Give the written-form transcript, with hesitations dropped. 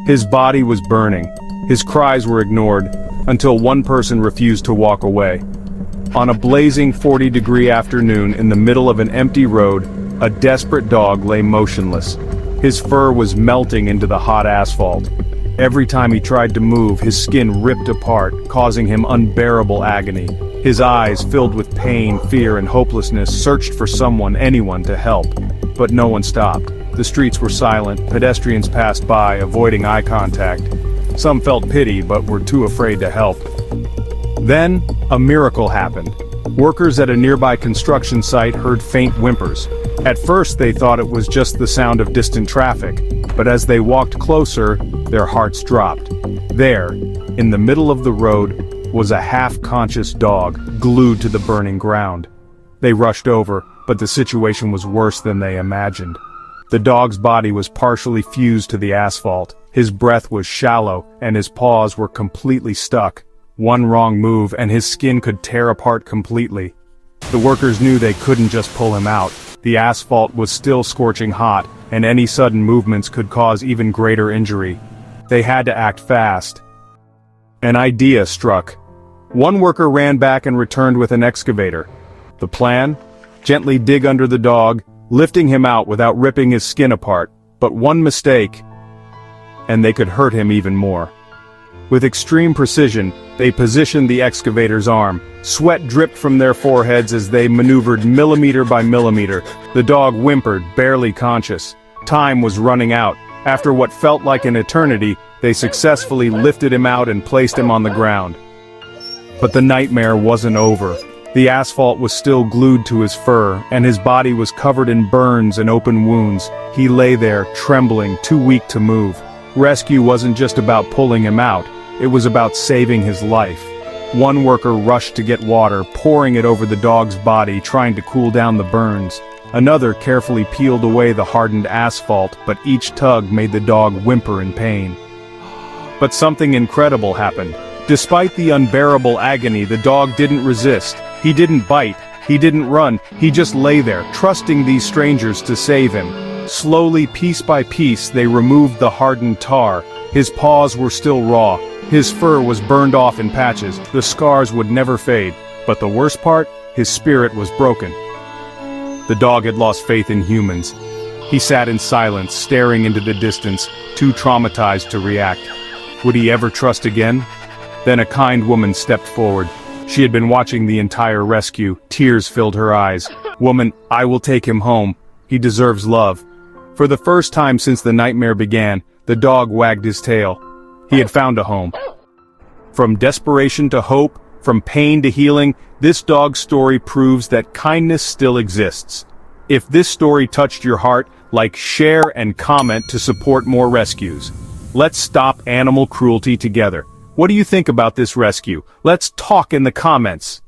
His body was burning. His cries were ignored, until one person refused to walk away. On a blazing 40-degree afternoon in the middle of an empty road, a desperate dog lay motionless. His fur was melting into the hot asphalt. Every time he tried to move, his skin ripped apart, causing him unbearable agony. His eyes, filled with pain, fear, and hopelessness, searched for anyone to help. But no one stopped. The streets were silent, pedestrians passed by, avoiding eye contact. Some felt pity, but were too afraid to help. Then, a miracle happened. Workers at a nearby construction site heard faint whimpers. At first they thought it was just the sound of distant traffic, but as they walked closer, their hearts dropped. There, in the middle of the road, was a half-conscious dog, glued to the burning ground. They rushed over, but the situation was worse than they imagined. The dog's body was partially fused to the asphalt, his breath was shallow, and his paws were completely stuck. One wrong move and his skin could tear apart completely. The workers knew they couldn't just pull him out. The asphalt was still scorching hot, and any sudden movements could cause even greater injury. They had to act fast. An idea struck. One worker ran back and returned with an excavator. The plan? Gently dig under the dog, lifting him out without ripping his skin apart. But one mistake, and they could hurt him even more. With extreme precision, they positioned the excavator's arm. Sweat dripped from their foreheads as they maneuvered millimeter by millimeter. The dog whimpered, barely conscious. Time was running out. After what felt like an eternity, they successfully lifted him out and placed him on the ground. But the nightmare wasn't over. The asphalt was still glued to his fur, and his body was covered in burns and open wounds. He lay there, trembling, too weak to move. Rescue wasn't just about pulling him out, it was about saving his life. One worker rushed to get water, pouring it over the dog's body, trying to cool down the burns. Another carefully peeled away the hardened asphalt, but each tug made the dog whimper in pain. But something incredible happened. Despite the unbearable agony, the dog didn't resist. He didn't bite, he didn't run, he just lay there, trusting these strangers to save him. Slowly, piece by piece, they removed the hardened tar. His paws were still raw. His fur was burned off in patches. The scars would never fade. But the worst part? His spirit was broken. The dog had lost faith in humans. He sat in silence, staring into the distance, too traumatized to react. Would he ever trust again? Then a kind woman stepped forward. She had been watching the entire rescue. Tears filled her eyes. "Woman, I will take him home. He deserves love." For the first time since the nightmare began, the dog wagged his tail. He had found a home. From desperation to hope, from pain to healing, this dog's story proves that kindness still exists. If this story touched your heart, like, share, and comment to support more rescues. Let's stop animal cruelty together. What do you think about this rescue? Let's talk in the comments.